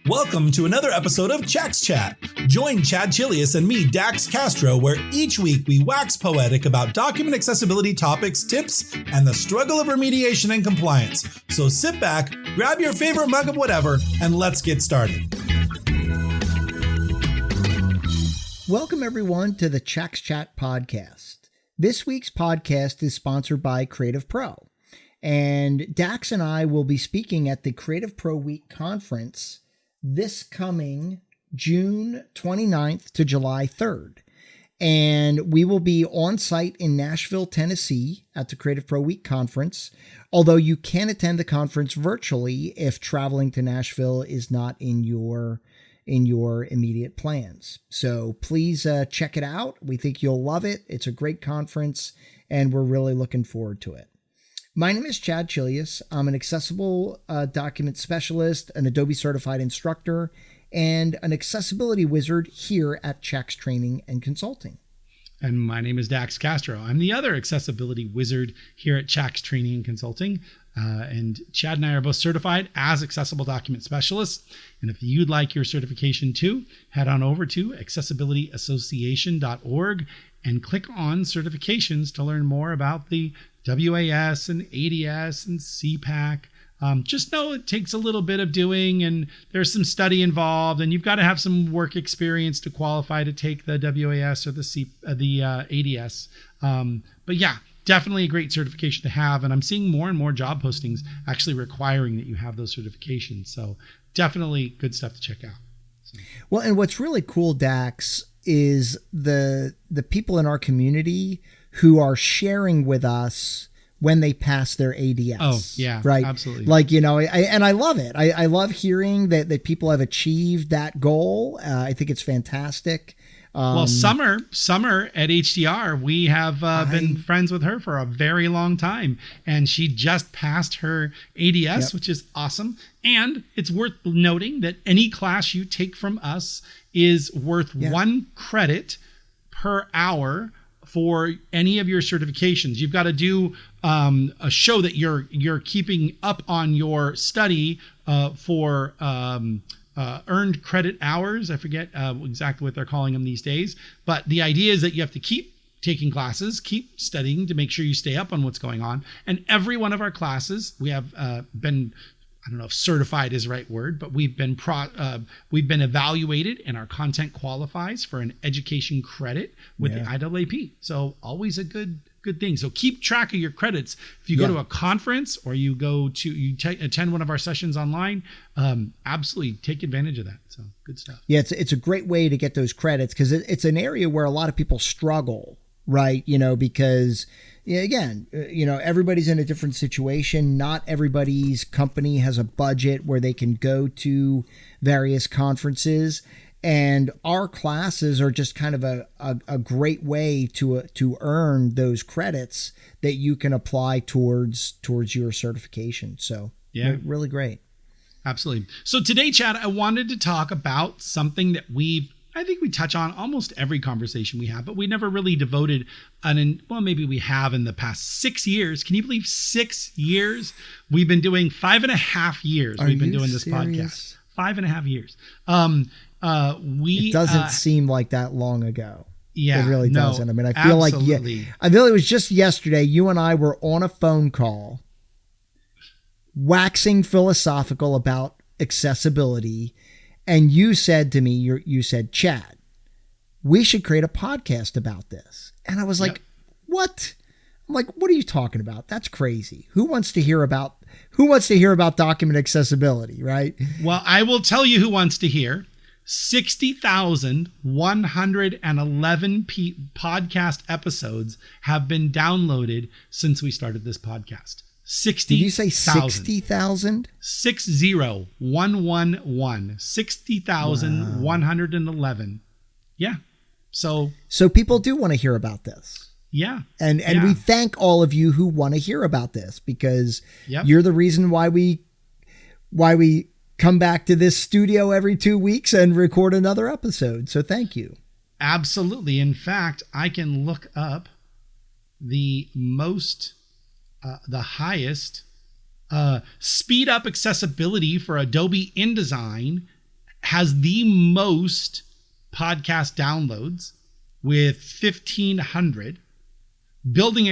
Welcome to another episode of Chad's Chat. Join Chad Chilius and me, Dax Castro, where each week we wax poetic about document accessibility topics, tips, and the struggle of remediation and compliance. So sit back, grab your favorite mug of whatever, and let's get started. Welcome, everyone, to the Chad's Chat podcast. This week's podcast is sponsored by Creative Pro. And Dax and I will be speaking at the Creative Pro Week conference this coming June 29th to July 3rd. And we will be on site in Nashville, Tennessee at the Creative Pro Week conference, although you can attend the conference virtually if traveling to Nashville is not in your immediate plans. So please check it out. We think you'll love it. It's a great conference, and we're really looking forward to it. My name is Chad Chilius. I'm an accessible document specialist, an Adobe certified instructor, and an accessibility wizard here at Chad's Training and Consulting. And my name is Dax Castro. I'm the other accessibility wizard here at Chad's Training and Consulting. And Chad and I are both certified as accessible document specialists. And if you'd like your certification too, head on over to accessibilityassociation.org and click on certifications to learn more about the WAS and ADS and CPAC. Just know it takes a little bit of doing, and there's some study involved, and you've got to have some work experience to qualify to take the WAS or the ADS. But yeah, definitely a great certification to have. And I'm seeing more and more job postings actually requiring that you have those certifications. So definitely good stuff to check out. So. Well, and what's really cool, Dax, is the people in our community who are sharing with us when they pass their ADS. Oh, yeah, right. Absolutely. Like, you know, I love it. I love hearing that people have achieved that goal. I think it's fantastic. Well, Summer at HDR, we have been friends with her for a very long time, and she just passed her ADS, which is awesome. And it's worth noting that any class you take from us is worth 1 credit per hour for any of your certifications. You've got to do a show that you're keeping up on your study for earned credit hours. I forget exactly what they're calling them these days. But the idea is that you have to keep taking classes, keep studying to make sure you stay up on what's going on. And every one of our classes, we have been, I don't know if certified is the right word, but we've been evaluated, and our content qualifies for an education credit with the IAAP. So always a good thing. So keep track of your credits. If you go to a conference or you go to attend one of our sessions online, absolutely take advantage of that. So good stuff. Yeah, it's a great way to get those credits, because it's an area where a lot of people struggle, right? You know, because again, you know, everybody's in a different situation. Not everybody's company has a budget where they can go to various conferences. And our classes are just kind of a great way to earn those credits that you can apply towards your certification. So really great. Absolutely. So today, Chad, I wanted to talk about something that I think we touch on almost every conversation we have, but we never really devoted maybe we have in the past 6 years. Can you believe 6 years? We've been doing 5.5 years. We've been doing this podcast. 5.5 years. It doesn't seem like that long ago. Yeah, it really doesn't. I mean, I feel like it was just yesterday. You and I were on a phone call, waxing philosophical about accessibility, and you said to me, you said, Chad, we should create a podcast about this. And I was like, what? I'm like, what are you talking about? That's crazy. Who wants to hear about document accessibility, right? Well, I will tell you who wants to hear. 60,111 podcast episodes have been downloaded since we started this podcast. 60,000. Did you say 60,000? 60,111. 60,111. Yeah. So people do want to hear about this. Yeah. And we thank all of you who want to hear about this, because you're the reason why we come back to this studio every 2 weeks and record another episode. So thank you. Absolutely. In fact, I can look up the highest speed up accessibility for Adobe InDesign has the most podcast downloads with 1,500. Building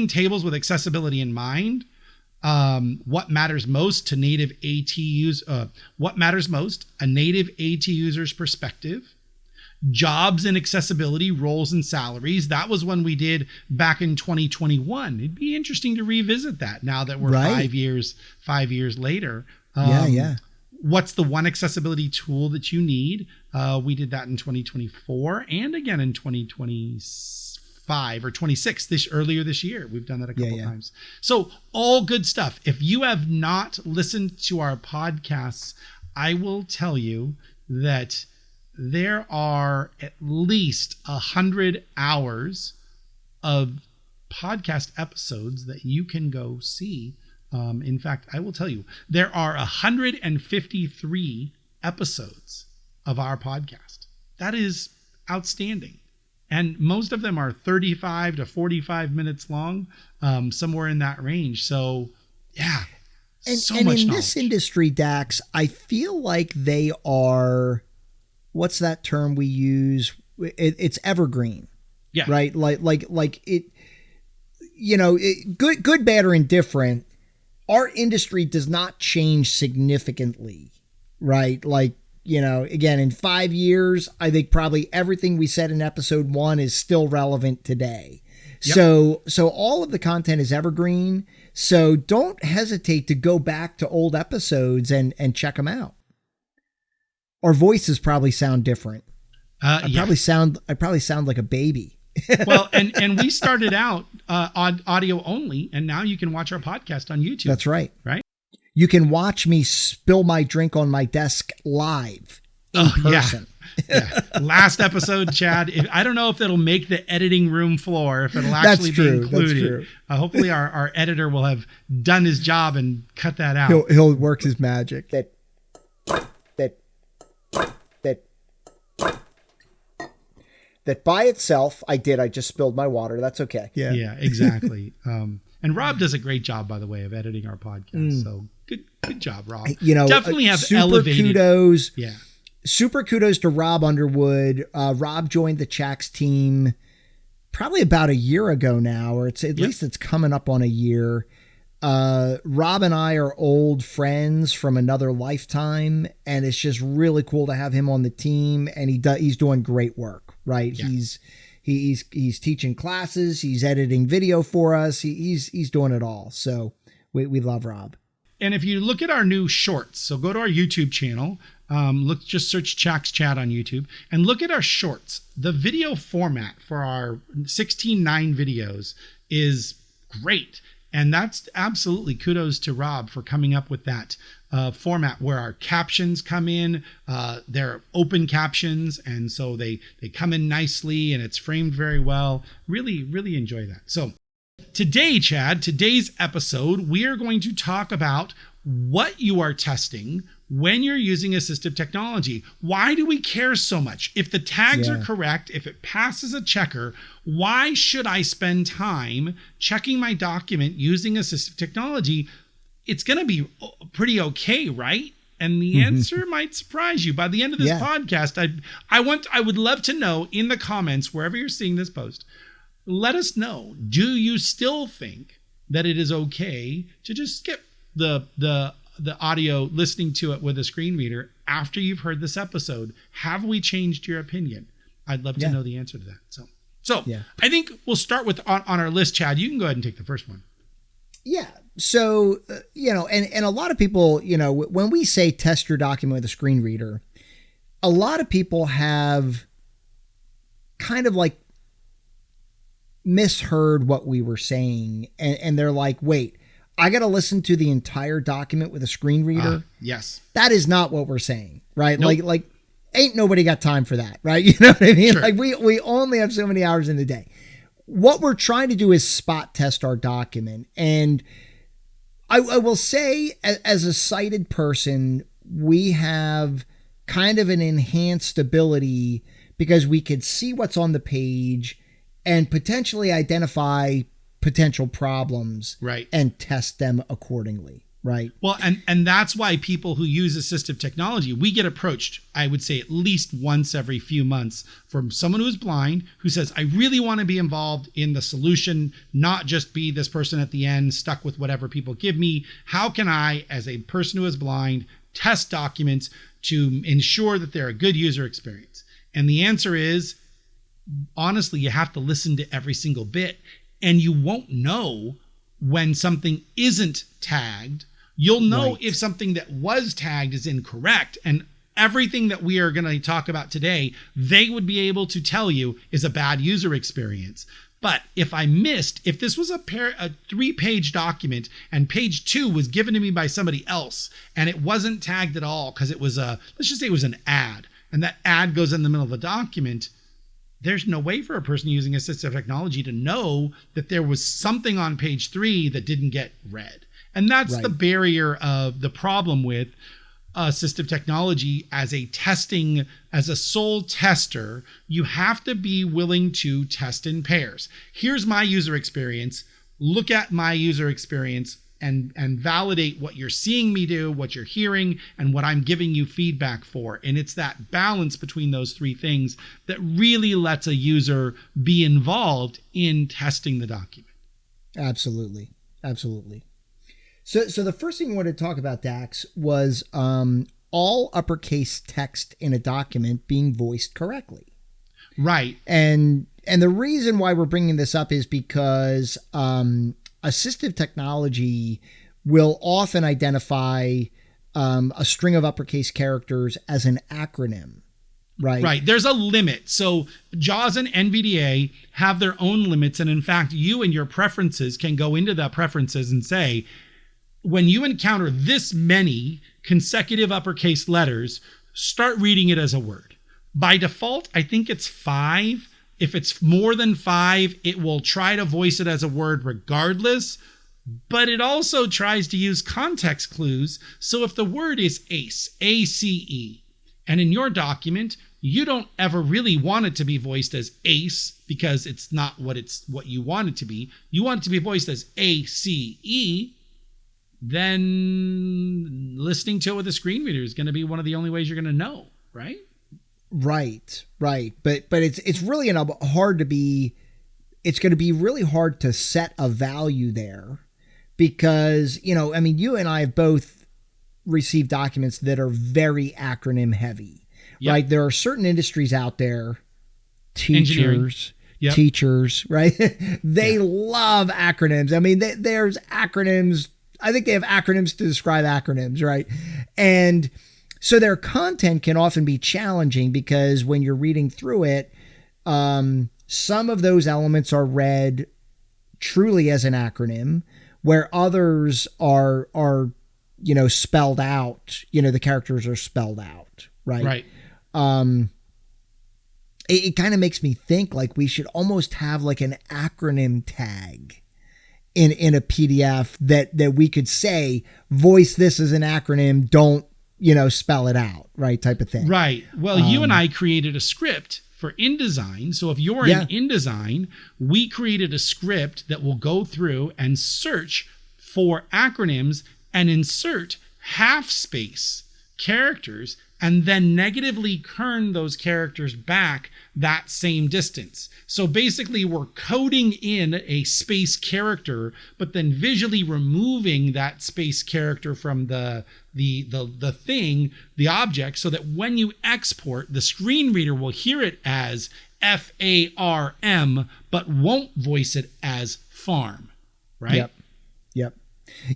tables with accessibility in mind. What matters most to native AT what matters most, a native AT user's perspective. Jobs and accessibility, roles and salaries. That was one we did back in 2021. It'd be interesting to revisit that now that we're 5 years later. What's the one accessibility tool that you need? We did that in 2024 and again in 2025 or 26 earlier this year. We've done that a couple times. So all good stuff. If you have not listened to our podcasts, I will tell you that there are at least 100 hours of podcast episodes that you can go see. In fact, I will tell you, there are 153 episodes of our podcast. That is outstanding. And most of them are 35 to 45 minutes long, somewhere in that range. So, yeah. And much in knowledge. This industry, Dax, I feel like they are, what's that term we use? It's evergreen. Yeah. Right? Like it, good, bad, or indifferent, our industry does not change significantly, right? Again, in 5 years, I think probably everything we said in episode 1 is still relevant today. Yep. So all of the content is evergreen. So don't hesitate to go back to old episodes and check them out. Our voices probably sound different. I probably sound like a baby. Well, and we started out audio only, and now you can watch our podcast on YouTube. That's right. Right. You can watch me spill my drink on my desk live in person. Yeah. Last episode, Chad, I don't know if it'll make the editing room floor, if it'll actually be included. That's true. Hopefully our editor will have done his job and cut that out. He'll work his magic. That by itself, I just spilled my water. That's okay. Yeah, exactly. And Rob does a great job, by the way, of editing our podcast. So good job, Rob. Definitely have elevated. Kudos. Yeah. Super kudos to Rob Underwood. Rob joined the Chax team probably about a year ago now, or at least it's coming up on a year. Rob and I are old friends from another lifetime, and it's just really cool to have him on the team. And he's doing great work, right? Yeah. He's teaching classes, he's editing video for us, he's doing it all. So we love Rob. And if you look at our new shorts, so go to our YouTube channel, just search Chax Chat on YouTube and look at our shorts. The video format for our 16:9 videos is great. And that's absolutely kudos to Rob for coming up with that format where our captions come in. They're open captions, and so they come in nicely and it's framed very well. Really, really enjoy that. So today, Chad, today's episode, we are going to talk about what you are testing when you're using assistive technology. Why do we care so much? If the tags are correct, if it passes a checker, why should I spend time checking my document using assistive technology? It's going to be pretty okay, right? And the answer might surprise you. By the end of this podcast, I would love to know in the comments, wherever you're seeing this post, let us know, do you still think that it is okay to just skip the audio, listening to it with a screen reader after you've heard this episode? Have we changed your opinion? I'd love to know the answer to that. So I think we'll start with on our list, Chad. You can go ahead and take the first one. Yeah. So, and a lot of people, when we say test your document with a screen reader, a lot of people have kind of like misheard what we were saying. And they're like, wait, I got to listen to the entire document with a screen reader. Yes. That is not what we're saying, right? Nope. Like ain't nobody got time for that, right? You know what I mean? Sure. Like we only have so many hours in the day. What we're trying to do is spot test our document. And I will say, as a sighted person, we have kind of an enhanced ability because we could see what's on the page and potentially identify potential problems, right, and test them accordingly, Right. Well, and that's why people who use assistive technology, we get approached, I would say at least once every few months, from someone who's blind who says, I really want to be involved in the solution, not just be this person at the end stuck with whatever people give me. How can I, as a person who is blind, test documents to ensure that they're a good user experience? And the answer is, honestly, you have to listen to every single bit, and you won't know when something isn't tagged. You'll know if something that was tagged is incorrect, and everything that we are going to talk about today, they would be able to tell you is a bad user experience. But if this was a 3-page document and page 2 was given to me by somebody else and it wasn't tagged at all because it was let's just say it was an ad, and that ad goes in the middle of the document, there's no way for a person using assistive technology to know that there was something on page 3 that didn't get read. And that's the barrier of the problem with assistive technology as a sole tester. You have to be willing to test in pairs. Here's my user experience. Look at my user experience and validate what you're seeing me do, what you're hearing, and what I'm giving you feedback for. And it's that balance between those 3 things that really lets a user be involved in testing the document. Absolutely. Absolutely. So the first thing we wanted to talk about, Dax, was all uppercase text in a document being voiced correctly. Right. And the reason why we're bringing this up is because assistive technology will often identify a string of uppercase characters as an acronym. Right. Right. There's a limit. So JAWS and NVDA have their own limits. And in fact, you and your preferences can go into the preferences and say, when you encounter this many consecutive uppercase letters, start reading it as a word. By default, I think it's 5. If it's more than 5, it will try to voice it as a word regardless, but it also tries to use context clues. So if the word is ACE, A-C-E, and in your document, you don't ever really want it to be voiced as ACE because it's not what you want it to be. You want it to be voiced as A-C-E. Then listening to it with a screen reader is going to be one of the only ways you're going to know, right? Right. But it's really it's going to be really hard to set a value there because, you and I have both received documents that are very acronym heavy, right? There are certain industries out there, teachers, right? They love acronyms. I mean, there's acronyms. I think they have acronyms to describe acronyms, right? And so their content can often be challenging because when you're reading through it, some of those elements are read truly as an acronym, where others are spelled out. The characters are spelled out, right? Right. It kind of makes me think like we should almost have like an acronym tag in a PDF that we could say, voice this as an acronym, don't, spell it out, right? Type of thing. Right. Well, you and I created a script for InDesign. So if you're in InDesign, we created a script that will go through and search for acronyms and insert half space characters and then negatively kern those characters back that same distance. So basically we're coding in a space character, but then visually removing that space character from the thing, the object, so that when you export, the screen reader will hear it as FARM, but won't voice it as farm, right? Yep.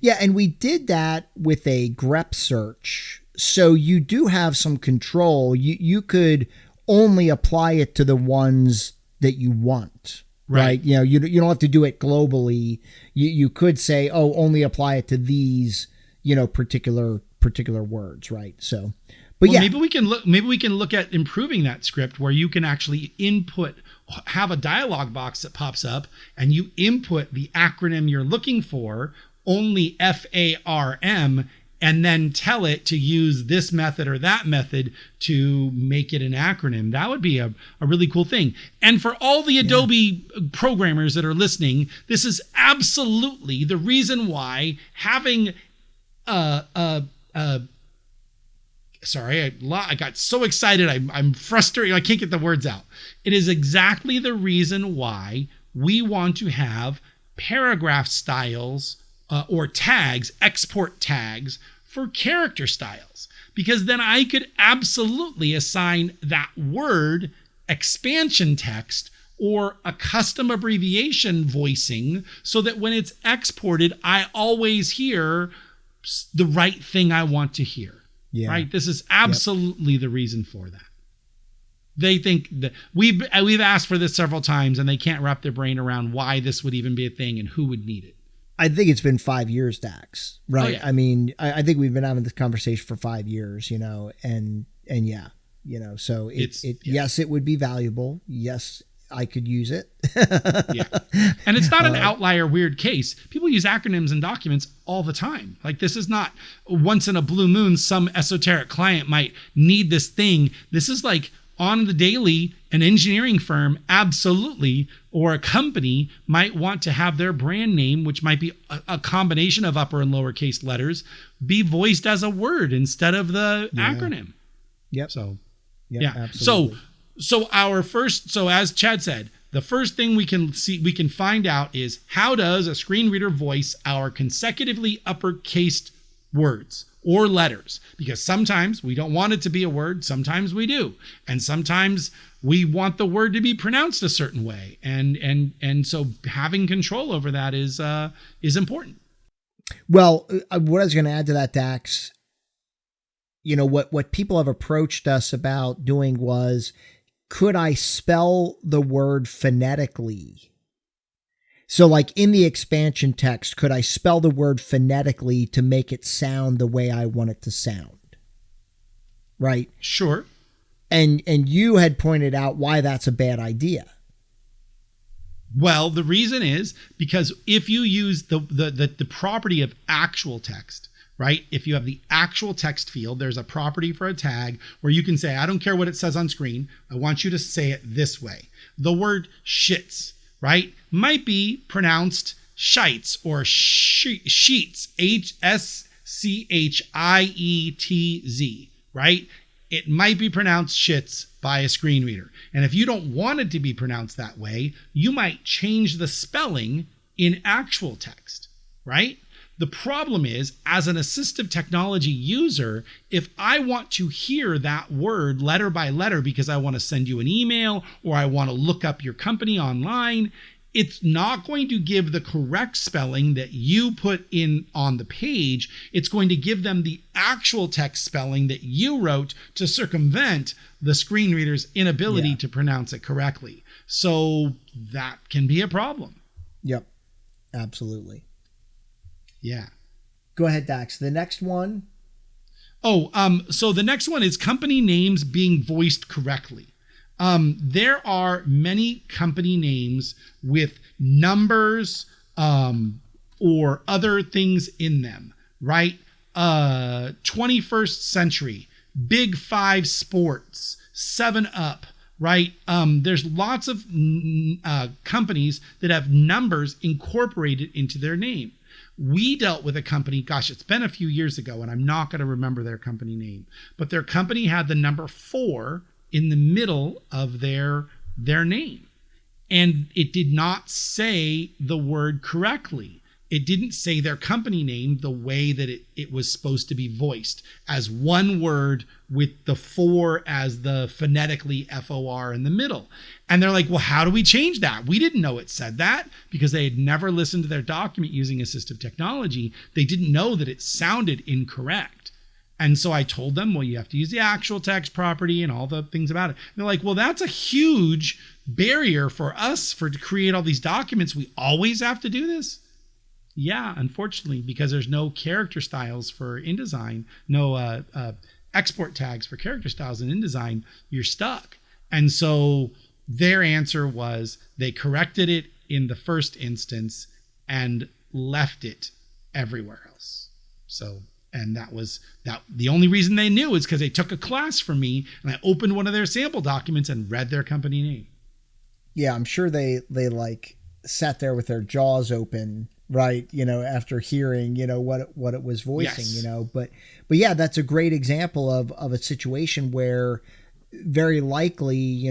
Yeah, and we did that with a grep search. So you do have some control. You could only apply it to the ones that you want, right? You don't have to do it globally. You could say, oh, only apply it to these, particular words, right? So, but maybe we can look at improving that script where you can actually have a dialog box that pops up and you input the acronym you're looking for, only FARM, and then tell it to use this method or that method to make it an acronym. That would be a really cool thing. And for all the Adobe programmers that are listening, this is absolutely the reason why having sorry, I got so excited. I'm frustrated. I can't get the words out. It is exactly the reason why we want to have paragraph styles or tags, export tags for character styles, because then I could absolutely assign that word expansion text or a custom abbreviation voicing so that when it's exported, I always hear the right thing I want to hear. Yeah. Right? This is absolutely the reason for that. They think that we've asked for this several times and they can't wrap their brain around why this would even be a thing and who would need it. I think it's been 5 years, Dax. Right? Oh, yeah. I mean, I think we've been having this conversation for 5 years, and yeah, so yes, it would be valuable. Yes, I could use it. Yeah. And it's not an outlier weird case. People use acronyms in documents all the time. Like, this is not once in a blue moon, some esoteric client might need this thing. This is like on the daily, an engineering firm, absolutely, or a company might want to have their brand name, which might be a combination of upper and lowercase letters, be voiced as a word instead of the acronym. Yep. So, yeah, absolutely. So as Chad said, the first thing we can find out is, how does a screen reader voice our consecutively uppercased words or letters? Because sometimes we don't want it to be a word, sometimes we do, and sometimes we want the word to be pronounced a certain way, and so having control over that is important. Well, what I was going to add to that, Dax, what people have approached us about doing was, could I spell the word phonetically? So like in the expansion text, could I spell the word phonetically to make it sound the way I want it to sound? Right? Sure. And you had pointed out why that's a bad idea. Well, the reason is because if you use the property of actual text, right? If you have the actual text field, there's a property for a tag where you can say, I don't care what it says on screen. I want you to say it this way. The word shits, right, might be pronounced shites or sheets, H-S-C-H-I-E-T-Z, right? It might be pronounced shits by a screen reader. And if you don't want it to be pronounced that way, you might change the spelling in actual text, right? The problem is, as an assistive technology user, if I want to hear that word letter by letter because I want to send you an email or I want to look up your company online, it's not going to give the correct spelling that you put in on the page. It's going to give them the actual text spelling that you wrote to circumvent the screen reader's inability to pronounce it correctly. So that can be a problem. Yep, absolutely. Yeah. Go ahead, Dax. The next one. So the next one is company names being voiced correctly. There are many company names with numbers or other things in them, right? 21st Century, Big Five Sports, 7-Up, right? There's lots of companies that have numbers incorporated into their name. We dealt with a company, gosh, it's been a few years ago, and I'm not going to remember their company name, but their company had the number 4 in the middle of their name. And it did not say the word correctly. It didn't say their company name the way that it was supposed to be voiced, as one word with the 4 as the phonetically FOR in the middle. And they're like, well, how do we change that? We didn't know it said that, because they had never listened to their document using assistive technology. They didn't know that it sounded incorrect. And so I told them, well, you have to use the actual text property and all the things about it. And they're like, well, that's a huge barrier for us to create all these documents. We always have to do this. Yeah, unfortunately, because there's no character styles for InDesign, no export tags for character styles in InDesign, you're stuck. And so their answer was they corrected it in the first instance and left it everywhere else. So, and that was that. The only reason they knew is because they took a class from me and I opened one of their sample documents and read their company name. Yeah, I'm sure they like sat there with their jaws open right? After hearing, what it was voicing, Yes. but yeah, that's a great example of a situation where very likely,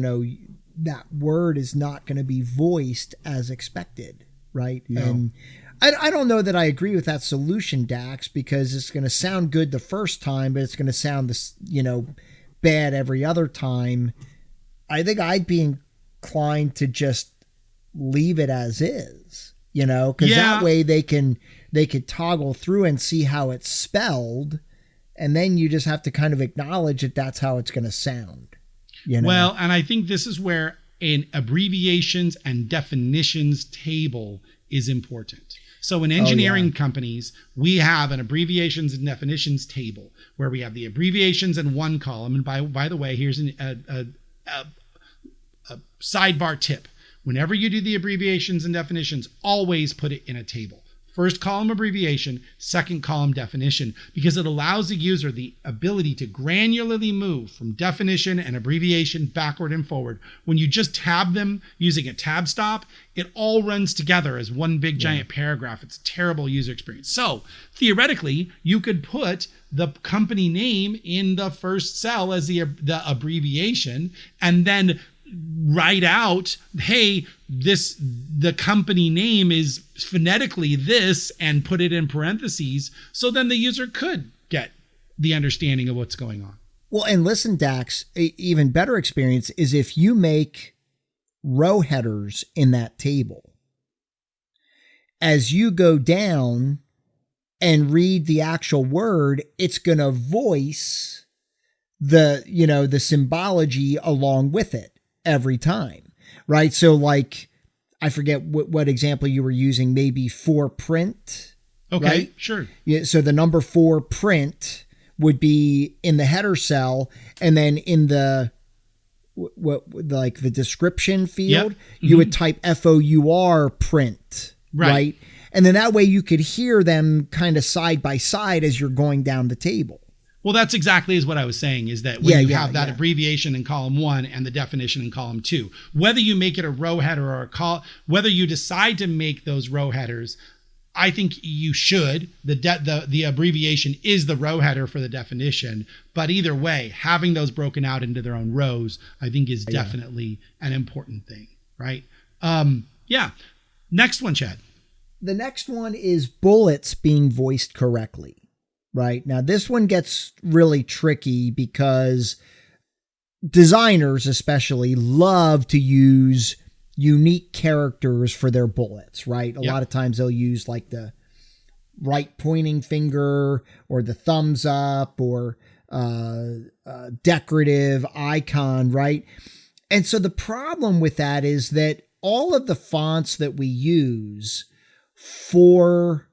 that word is not going to be voiced as expected, right? No. And I don't know that I agree with that solution, Dax, because it's going to sound good the first time, but it's going to sound this, bad every other time. I think I'd be inclined to just leave it as is, because that way they could toggle through and see how it's spelled, and then you just have to kind of acknowledge that that's how it's going to sound. Well, and I think this is where an abbreviations and definitions table is important. So in engineering companies, we have an abbreviations and definitions table where we have the abbreviations in one column. And by the way, here's a sidebar tip. Whenever you do the abbreviations and definitions, always put it in a table. First column abbreviation, second column definition, because it allows the user the ability to granularly move from definition and abbreviation backward and forward. When you just tab them using a tab stop, it all runs together as one big giant paragraph. It's a terrible user experience. So theoretically, you could put the company name in the first cell as the abbreviation, and then write out, hey, the company name is phonetically this, and put it in parentheses. So then the user could get the understanding of what's going on. Well, and listen, Dax, even better experience is if you make row headers in that table. As you go down and read the actual word, it's going to voice the symbology along with it every time, right? So like, I forget what example you were using, maybe for print. Okay, right? Sure. Yeah, so the number 4 print would be in the header cell, and then in the like the description field, you would type FOUR print, right? And then that way you could hear them kind of side by side as you're going down the table. Well, that's exactly as what I was saying, is that when you have that abbreviation in column 1 and the definition in column 2, whether you make it a row header or whether you decide to make those row headers, I think you should. The abbreviation is the row header for the definition, but either way, having those broken out into their own rows, I think is definitely an important thing, right? Next one, Chad. The next one is bullets being voiced correctly. Right. Now, this one gets really tricky because designers especially love to use unique characters for their bullets, right? A lot of times they'll use like the right pointing finger or the thumbs up or decorative icon, right? And so the problem with that is that all of the fonts that we use for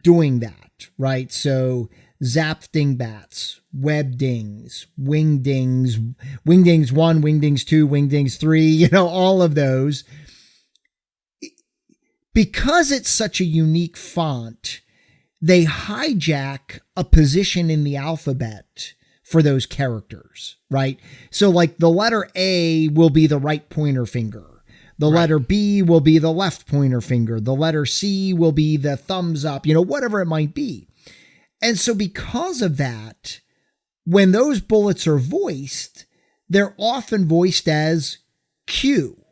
doing that, right? So Zapfdingbats, Webdings, Wingdings, Wingdings 1, Wingdings 2, Wingdings 3, all of those. Because it's such a unique font, they hijack a position in the alphabet for those characters, right? So like the letter A will be the right pointer finger. The letter B will be the left pointer finger. The letter C will be the thumbs up, whatever it might be. And so because of that, when those bullets are voiced, they're often voiced as Q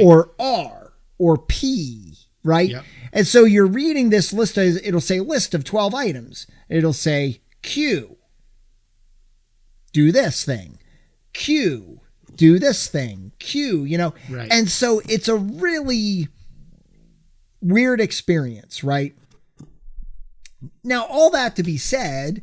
or R or P, right? Yep. And so you're reading this list, it'll say list of 12 items. It'll say Q, do this thing, Q, do this thing, Q, Right. And so it's a really weird experience, right? Now, all that to be said,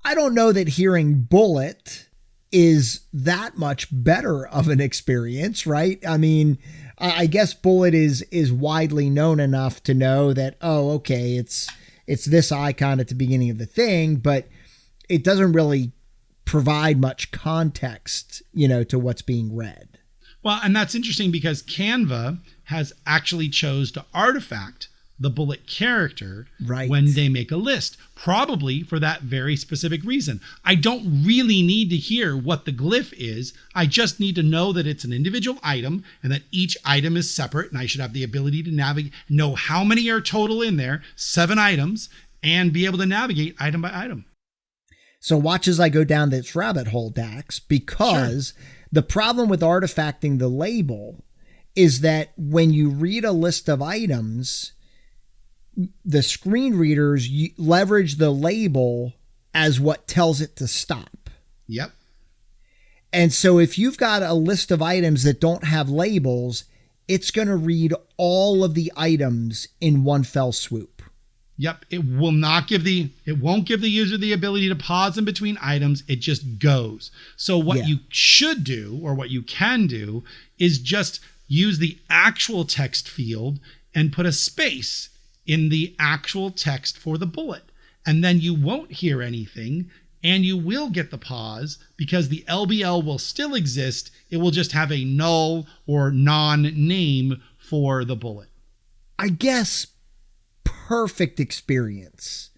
I don't know that hearing bullet is that much better of an experience, right? I mean, I guess bullet is widely known enough to know that, oh, okay, it's this icon at the beginning of the thing, but it doesn't really provide much context, to what's being read. Well, and that's interesting because Canva has actually chose to artifact the bullet character right. when they make a list, probably for that very specific reason. I don't really need to hear what the glyph is. I just need to know that it's an individual item and that each item is separate, and I should have the ability to navigate, know how many are total in there, 7 items, and be able to navigate item by item. So watch as I go down this rabbit hole, Dax, because the problem with artifacting the label is that when you read a list of items, the screen readers leverage the label as what tells it to stop. Yep. And so if you've got a list of items that don't have labels, it's going to read all of the items in one fell swoop. Yep. It won't give the user the ability to pause in between items. It just goes. So what you should do, or what you can do, is just use the actual text field and put a space in the actual text for the bullet. And then you won't hear anything, and you will get the pause because the LBL will still exist. It will just have a null or non-name for the bullet. I guess perfect experience.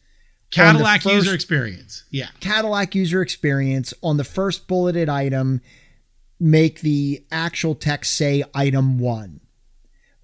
Cadillac user experience. Yeah. Cadillac user experience. On the first bulleted item, make the actual text say item 1.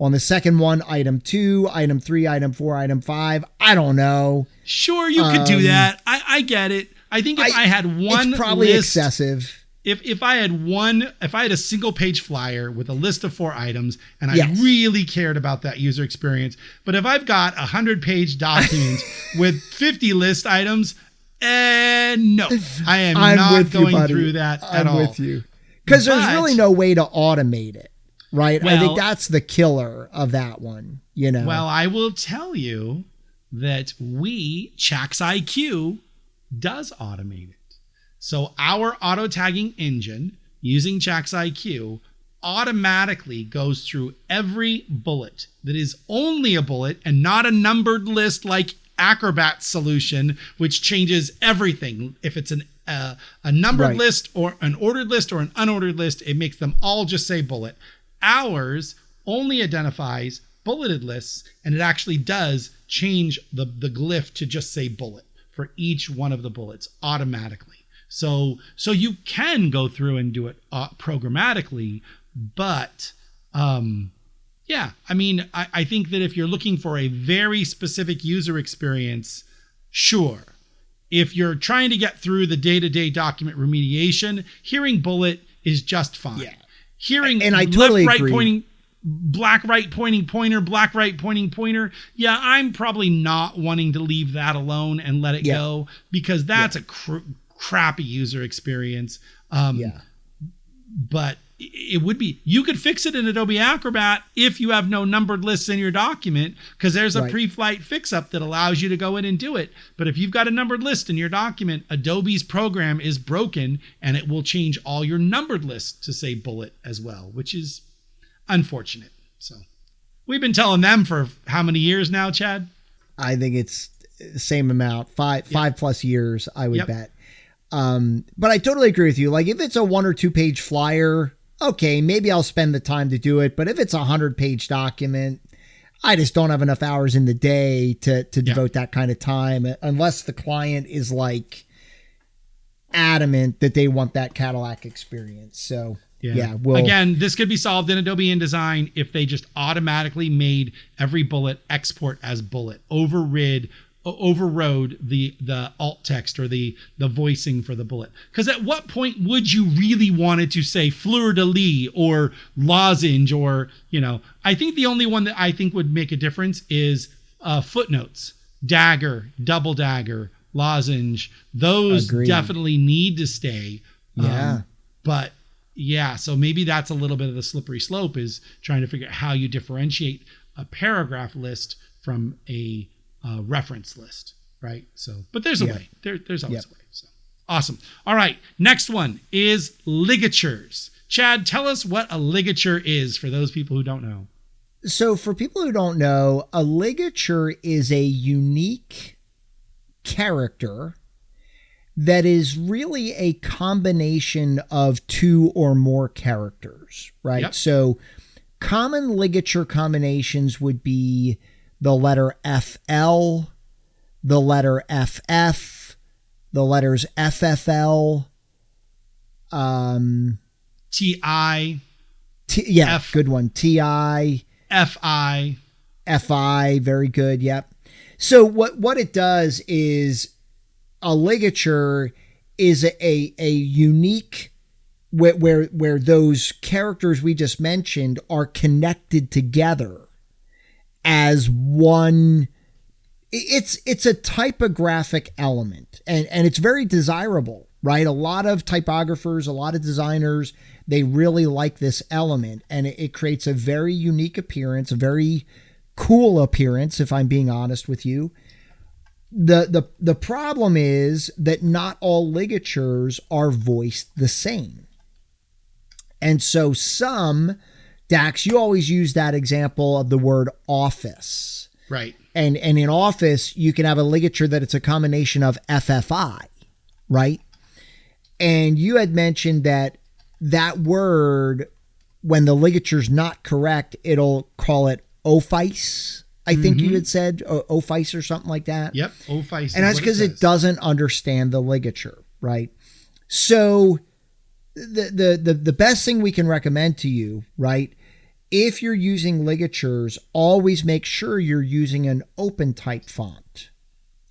On the second one, item 2, item 3, item 4, item 5. I don't know. Sure, you could do that. I get it. I think if I had one, it's probably list, excessive. If I had a single page flyer with a list of 4 items, and I really cared about that user experience, but if I've got 100-page document with 50 list items, no, I am not going through that at all. I'm with you. Because there's really no way to automate it. Right. Well, I think that's the killer of that one, you know. Well, I will tell you that Chax IQ does automate it. So our auto tagging engine using Chax IQ automatically goes through every bullet that is only a bullet and not a numbered list like Acrobat solution, which changes everything. If it's a numbered list or an ordered list or an unordered list, it makes them all just say bullet. Ours only identifies bulleted lists, and it actually does change the glyph to just say bullet for each one of the bullets automatically. So you can go through and do it programmatically, but I mean, I think that if you're looking for a very specific user experience, sure. If you're trying to get through the day-to-day document remediation, hearing bullet is just fine. Yeah. Hearing and I totally left, right agree. pointing, black, right pointing pointer, black, right pointing pointer. Yeah, I'm probably not wanting to leave that alone and let it go because that's a crappy user experience. But it would be, you could fix it in Adobe Acrobat if you have no numbered lists in your document, because there's a pre-flight fix-up that allows you to go in and do it. But if you've got a numbered list in your document, Adobe's program is broken and it will change all your numbered lists to say bullet as well, which is unfortunate. So we've been telling them for how many years now, Chad? I think it's the same amount, five plus years, I would bet. But I totally agree with you. Like if it's a 1 or 2 page flyer, okay, maybe I'll spend the time to do it. But if it's a 100-page document, I just don't have enough hours in the day to devote that kind of time unless the client is like adamant that they want that Cadillac experience. So again, this could be solved in Adobe InDesign if they just automatically made every bullet export as bullet, overrode the alt text or the voicing for the bullet. Because at what point would you really want it to say fleur-de-lis or lozenge or, I think the only one that I think would make a difference is footnotes, dagger, double dagger, lozenge. Those definitely need to stay. But so maybe that's a little bit of the slippery slope, is trying to figure out how you differentiate a paragraph list from a reference list, right? So, but there's a way. There's always a way. So awesome. All right. Next one is ligatures. Chad, tell us what a ligature is for those people who don't know. So for people who don't know, a ligature is a unique character that is really a combination of 2 or more characters, right? So common ligature combinations would be the letter FL, the letter FF, the letters FFL, TI. Good one. TI. FI. Very good. Yep. So what it does is a ligature is a unique where those characters we just mentioned are connected together as one. It's a typographic element, and it's very desirable, right? A lot of typographers, a lot of designers, they really like this element, and it creates a very unique appearance, a very cool appearance, if I'm being honest with you. The problem is that not all ligatures are voiced the same. And so some, Dax, you always use that example of the word office. Right. And in office, you can have a ligature that it's a combination of FFI, right? And you had mentioned that word, when the ligature's not correct, it'll call it office. I think you had said office or something like that. Yep, office. And that's because it doesn't understand the ligature, right? So the best thing we can recommend to you, right, if you're using ligatures, always make sure you're using an open type font.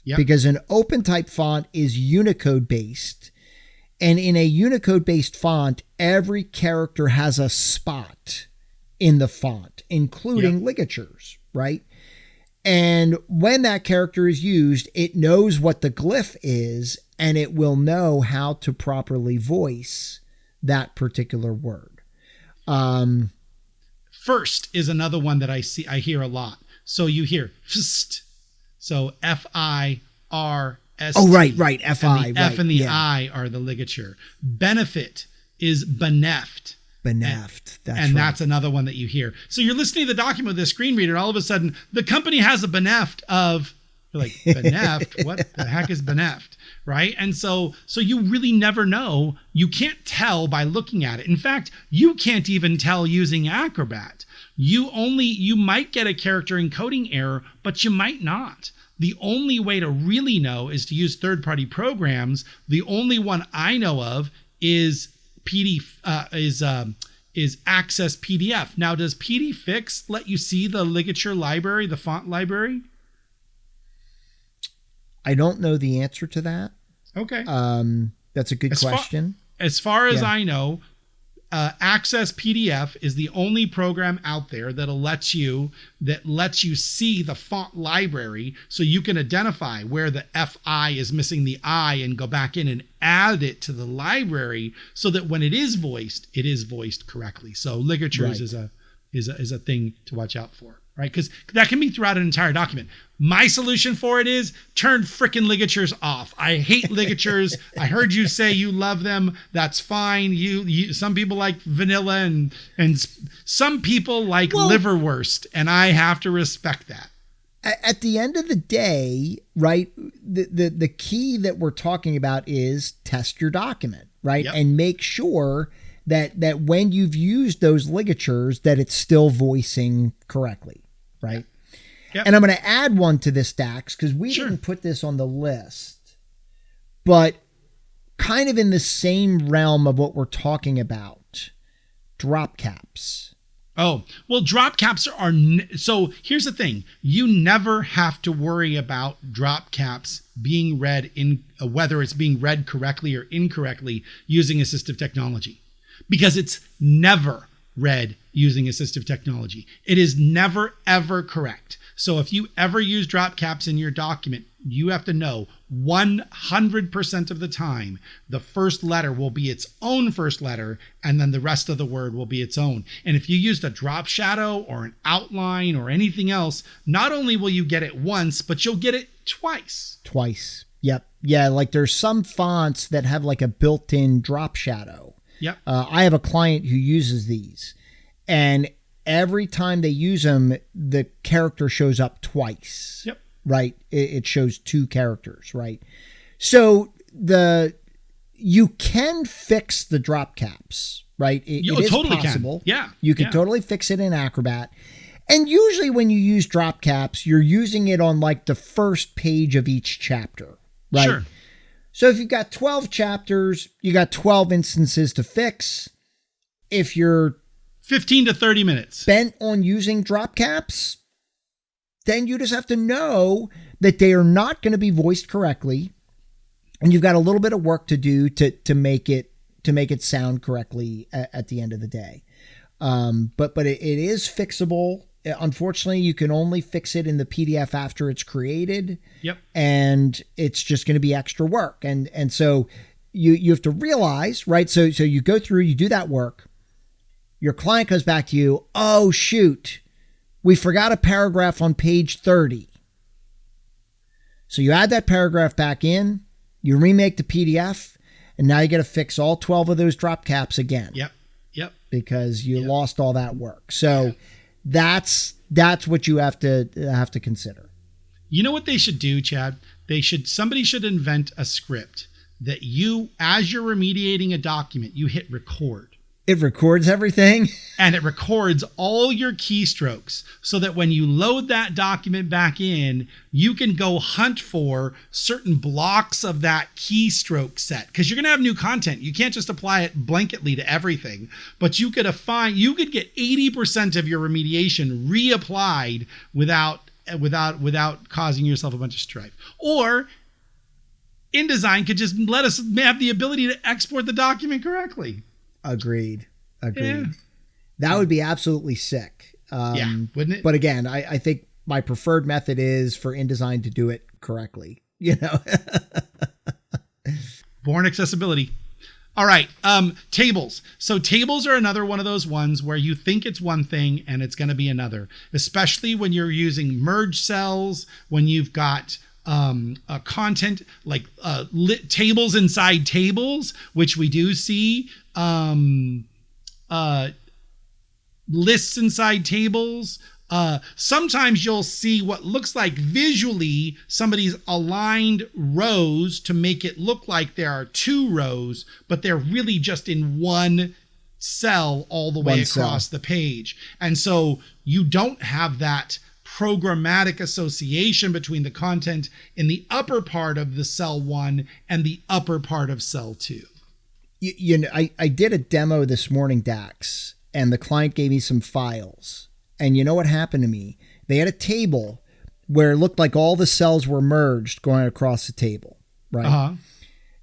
Yep. Because an open type font is Unicode based. And in a Unicode based font, every character has a spot in the font, including ligatures, right? And when that character is used, it knows what the glyph is, and it will know how to properly voice that particular word. First is another one that I hear a lot. So you hear FST. So FIRST. Oh, right. FI. And the F and the I are the ligature. Benefit is beneft. That's another one that you hear. So you're listening to the document with a screen reader, and all of a sudden the company has a beneft of, you're like, beneft? What the heck is beneft? Right? And so you really never know. You can't tell by looking at it. In fact, you can't even tell using Acrobat. You might get a character encoding error, but you might not. The only way to really know is to use third-party programs. The only one I know of is is Access PDF. Now, does PDFix let you see the ligature library, the font library? I don't know the answer to that. Okay. That's a good question. As far as I know, Access PDF is the only program out there that lets you see the font library, so you can identify where the FI is missing the I and go back in and add it to the library, so that when it is voiced correctly. So ligatures is a thing to watch out for, right? Because that can be throughout an entire document. My solution for it is turn frickin' ligatures off. I hate ligatures. I heard you say you love them. That's fine. You some people like vanilla and some people like liverwurst, and I have to respect that. At the end of the day, right, the key that we're talking about is test your document, right? Yep. And make sure that when you've used those ligatures, that it's still voicing correctly, right? Yep. And I'm going to add one to this, Dax, because we didn't put this on the list, but kind of in the same realm of what we're talking about, drop caps. Oh, well, drop caps are... So here's the thing. You never have to worry about drop caps being read in whether it's being read correctly or incorrectly using assistive technology, because it's never read using assistive technology. It is never, ever correct. So if you ever use drop caps in your document, you have to know 100% of the time, the first letter will be its own first letter, and then the rest of the word will be its own. And if you used a drop shadow or an outline or anything else, not only will you get it once, but you'll get it twice. Yep. Yeah, like there's some fonts that have like a built-in drop shadow. Yep. I have a client who uses these, and every time they use them, the character shows up twice. Yep. Right? It shows two characters, right? So you can fix the drop caps, right? It is totally possible. Can. Yeah. You can totally fix it in Acrobat. And usually when you use drop caps, you're using it on like the first page of each chapter, right? Sure. So if you've got 12 chapters, you got 12 instances to fix. If you're 15 to 30 minutes bent on using drop caps, then you just have to know that they are not going to be voiced correctly. And you've got a little bit of work to do to make it sound correctly at the end of the day. But it is fixable. Unfortunately, you can only fix it in the PDF after it's created. Yep. And it's just going to be extra work. And so you have to realize, right? So you go through, you do that work. Your client comes back to you. Oh, shoot. We forgot a paragraph on page 30. So you add that paragraph back in, you remake the PDF, and now you got to fix all 12 of those drop caps again. Yep. Because you lost all that work. So that's what you have to consider. You know what they should do, Chad? Somebody should invent a script that you, as you're remediating a document, you hit record. It records everything. And it records all your keystrokes so that when you load that document back in, you can go hunt for certain blocks of that keystroke set. Because you're going to have new content. You can't just apply it blanketly to everything. But you could get 80% of your remediation reapplied without causing yourself a bunch of strife. Or InDesign could just let us have the ability to export the document correctly. Agreed. Yeah. That would be absolutely sick. Wouldn't it? But again, I think my preferred method is for InDesign to do it correctly. Born accessibility. All right. Tables. So tables are another one of those ones where you think it's one thing and it's going to be another, especially when you're using merge cells, when you've got content like tables inside tables, which we do see, lists inside tables. Sometimes you'll see what looks like visually somebody's aligned rows to make it look like there are two rows, but they're really just in one cell all the way across the page. And so you don't have that programmatic association between the content in the upper part of the cell 1 and the upper part of cell 2. I did a demo this morning, Dax, and the client gave me some files. And you know what happened to me? They had a table where it looked like all the cells were merged going across the table, right? Uh-huh.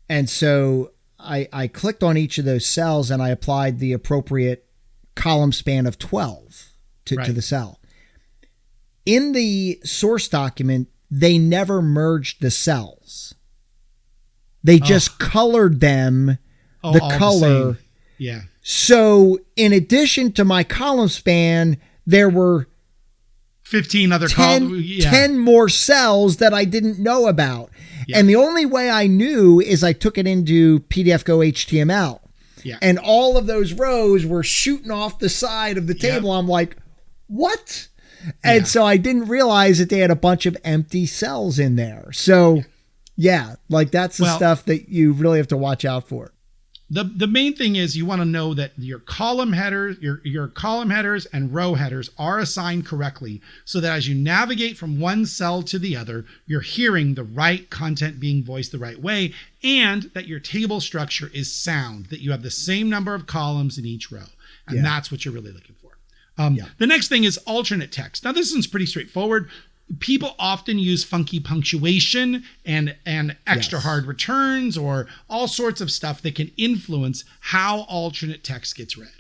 And so I clicked on each of those cells and I applied the appropriate column span of 12 to the cell. In the source document, they never merged the cells. They just colored them the color. Yeah. So in addition to my column span, there were 15 other 10 more cells that I didn't know about. Yeah. And the only way I knew is I took it into PDF Go HTML. Yeah. And all of those rows were shooting off the side of the table. Yep. I'm like, what? And so I didn't realize that they had a bunch of empty cells in there. So like that's the stuff that you really have to watch out for. The main thing is you want to know that your column headers, your column headers and row headers are assigned correctly so that as you navigate from one cell to the other, you're hearing the right content being voiced the right way, and that your table structure is sound, that you have the same number of columns in each row. And that's what you're really looking for. The next thing is alternate text. Now, this one's pretty straightforward. People often use funky punctuation and extra hard returns or all sorts of stuff that can influence how alternate text gets read.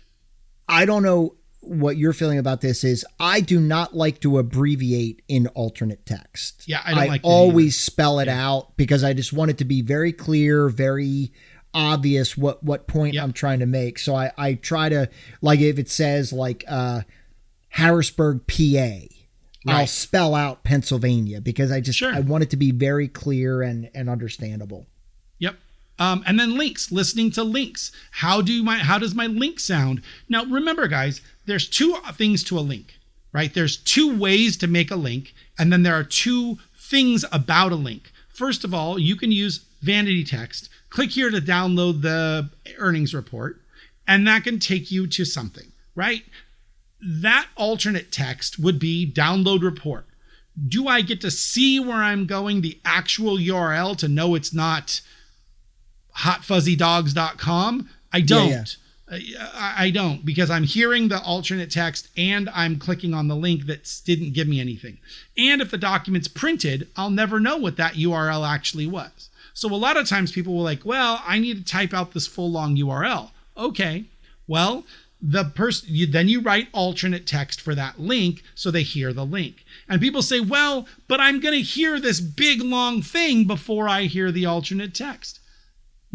I don't know what you're feeling about this is. I do not like to abbreviate in alternate text. Yeah, I don't like that always spell it out because I just want it to be very clear, very obvious what point I'm trying to make. So I try to, like, if it says like Harrisburg, PA, I'll spell out Pennsylvania because I want it to be very clear and understandable. Yep. And then links, listening to links. How does my link sound? Now, remember, guys, there's two things to a link, right? There's two ways to make a link. And then there are two things about a link. First of all, you can use vanity text. Click here to download the earnings report, and that can take you to something, right? that alternate text would be download report. Do I get to see where I'm going, the actual URL, to know it's not hotfuzzydogs.com? I don't. Yeah. I don't, because I'm hearing the alternate text and I'm clicking on the link that didn't give me anything. And if the document's printed, I'll never know what that URL actually was. So a lot of times people will like, well, I need to type out this full long URL. Okay, well, then you write alternate text for that link so they hear the link. And people say, well, but I'm going to hear this big long thing before I hear the alternate text.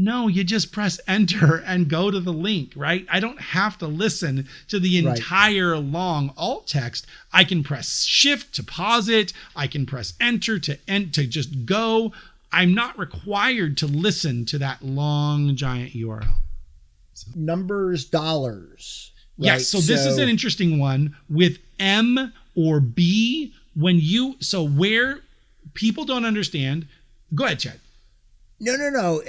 No, you just press enter and go to the link, right? I don't have to listen to the entire long alt text. I can press shift to pause it. I can press enter to just go. I'm not required to listen to that long giant URL. So. Numbers, dollars. Right? Yes, so this is an interesting one with M or B. Where people don't understand. Go ahead, Chad. No.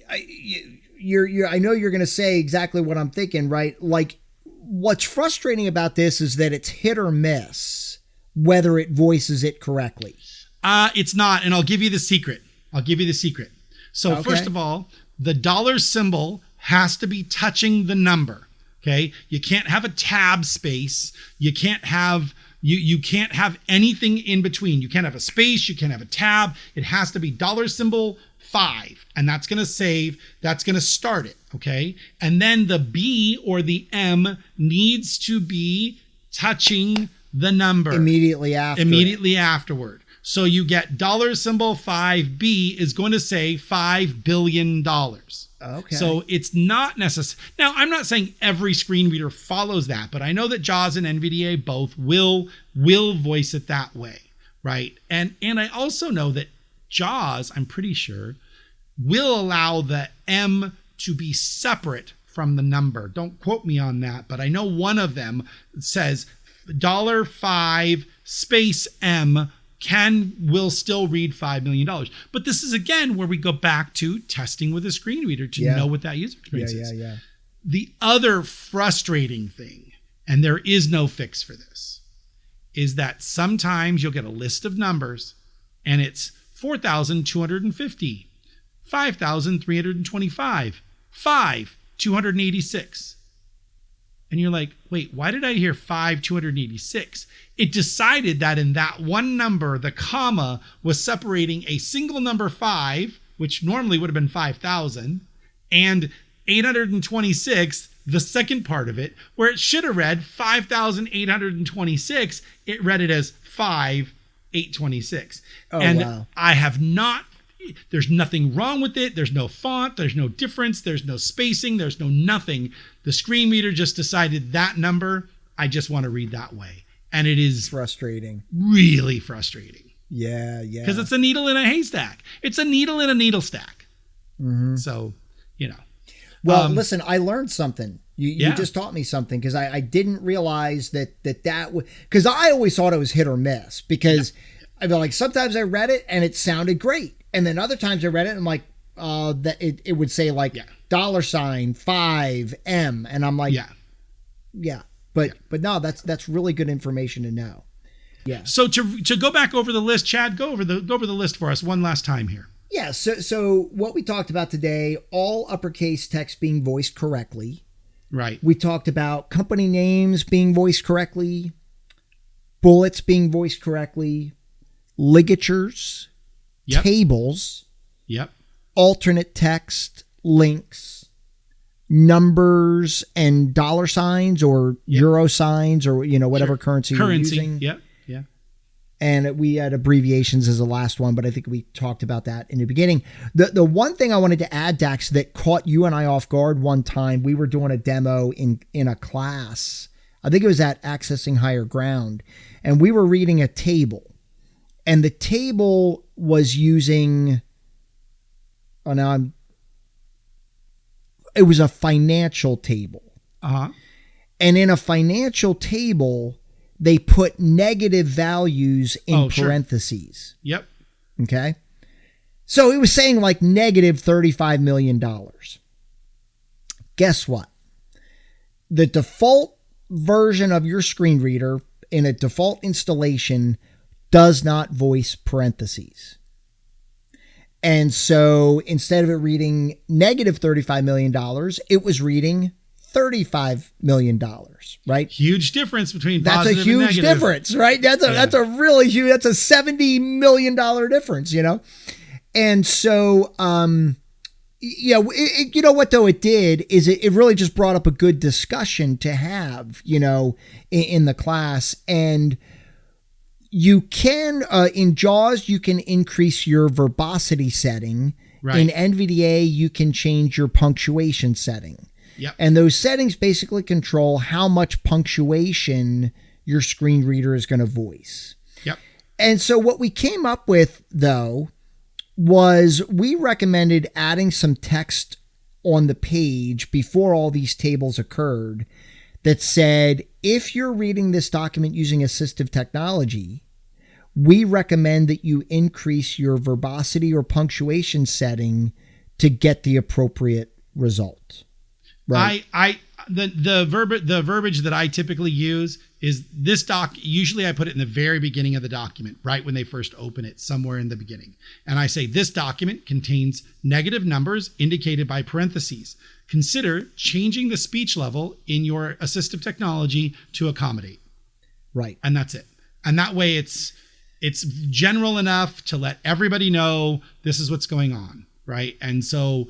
I know you're going to say exactly what I'm thinking, right? Like, what's frustrating about this is that it's hit or miss whether it voices it correctly. It's not, and I'll give you the secret. So First of all, the dollar symbol has to be touching the number. Okay, you can't have a tab space. You can't have you can't have anything in between. You can't have a space. You can't have a tab. It has to be dollar symbol 5, and that's going to start it, okay? And then the B or the M needs to be touching the number immediately afterward. So you get dollar symbol 5B is going to say $5 billion. Okay. So it's not necessary. Now, I'm not saying every screen reader follows that, but I know that JAWS and NVDA both will voice it that way, right? And I also know that JAWS, I'm pretty sure, will allow the M to be separate from the number. Don't quote me on that, but I know one of them says $5 space M will still read $5 million. But this is, again, where we go back to testing with a screen reader to know what that user experience is. Yeah. The other frustrating thing, and there is no fix for this, is that sometimes you'll get a list of numbers and it's 4,250, 5,325, 5,286. And you're like, wait, why did I hear 5,286? It decided that in that one number, the comma was separating a single number 5, which normally would have been 5,000, and 826, the second part of it, where it should have read 5,826, it read it as 5,826. Wow. I have not, there's nothing wrong with it. There's no font, there's no difference, there's no spacing, there's no nothing. The screen reader just decided that number, I just want to read that way. And it is frustrating. Really frustrating. Yeah. Because it's a needle in a haystack. It's a needle in a needle stack. Mm-hmm. So, Well, listen, I learned something. You just taught me something, because I didn't realize that because I always thought it was hit or miss, because I feel like sometimes I read it and it sounded great. And then other times I read it and I'm like, that it would say like $5M. And I'm like, but no, that's really good information to know. Yeah. So to go back over the list, Chad, go over the list for us one last time here. Yeah. So what we talked about today, all uppercase text being voiced correctly. Right. We talked about company names being voiced correctly, bullets being voiced correctly, ligatures, tables, alternate text, links, numbers, and dollar signs or euro signs, or whatever currency you're using. Yep. And we had abbreviations as the last one, but I think we talked about that in the beginning. The one thing I wanted to add, Dax, that caught you and I off guard one time, we were doing a demo in a class. I think it was at Accessing Higher Ground, and we were reading a table. And the table was using, it was a financial table. Uh-huh. And in a financial table, they put negative values in parentheses. Sure. Yep. Okay. So it was saying like negative $35 million. Guess what? The default version of your screen reader in a default installation does not voice parentheses. And so instead of it reading negative $35 million, it was reading $35 million, right? Huge difference between that's a huge difference, right? That's a really huge, that's a $70 million difference, you know? And so, you know what though it did is it really just brought up a good discussion to have, you know, in the class. And you can, in JAWS, you can increase your verbosity setting. Right. In NVDA, you can change your punctuation setting. Yep. And those settings basically control how much punctuation your screen reader is going to voice. Yep. And so what we came up with, though, was we recommended adding some text on the page before all these tables occurred that said, if you're reading this document using assistive technology, we recommend that you increase your verbosity or punctuation setting to get the appropriate result. Right. The verbiage that I typically use is this usually I put it in the very beginning of the document, right when they first open it, somewhere in the beginning. And I say this document contains negative numbers indicated by parentheses. Consider changing the speech level in your assistive technology to accommodate. Right. And that's it. And that way it's general enough to let everybody know this is what's going on, right? And so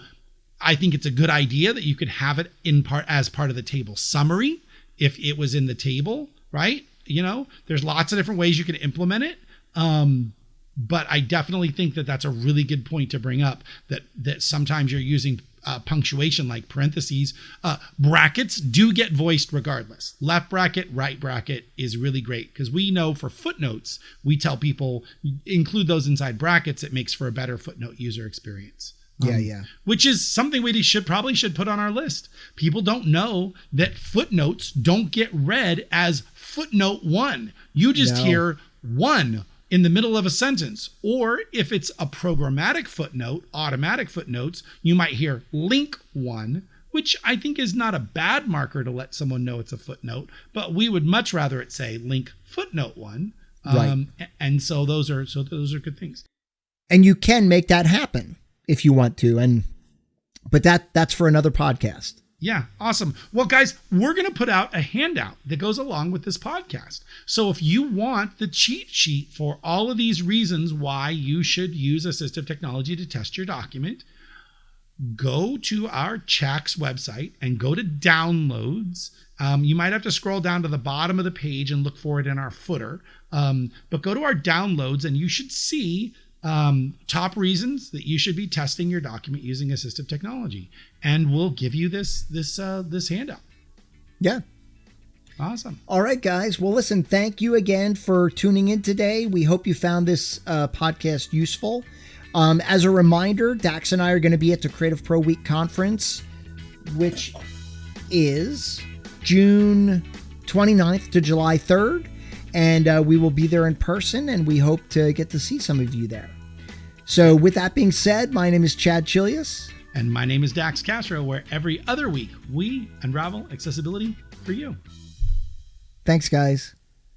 I think it's a good idea that you could have it as part of the table summary if it was in the table, right? You know, there's lots of different ways you can implement it. But I definitely think that that's a really good point to bring up, that sometimes you're using punctuation like parentheses. Brackets do get voiced regardless. Left bracket, right bracket is really great because we know for footnotes, we tell people include those inside brackets. It makes for a better footnote user experience. Yeah. Which is something we should put on our list. People don't know that footnotes don't get read as footnote 1. You just hear 1 in the middle of a sentence. Or if it's a programmatic footnote, automatic footnotes, you might hear link 1, which I think is not a bad marker to let someone know it's a footnote, but we would much rather it say link footnote 1. Right. And so those are good things. And you can make that happen if you want to. But that's for another podcast. Yeah. Awesome. Well, guys, we're going to put out a handout that goes along with this podcast. So if you want the cheat sheet for all of these reasons why you should use assistive technology to test your document, go to our CHACS website and go to downloads. You might have to scroll down to the bottom of the page and look for it in our footer. But go to our downloads and you should see top reasons that you should be testing your document using assistive technology, and we'll give you this handout. Yeah. Awesome. All right, guys. Well, listen, thank you again for tuning in today. We hope you found this podcast useful. As a reminder, Dax and I are going to be at the Creative Pro Week conference, which is June 29th to July 3rd. And we will be there in person, and we hope to get to see some of you there. So with that being said, my name is Chad Chilius. And my name is Dax Castro, where every other week we unravel accessibility for you. Thanks, guys.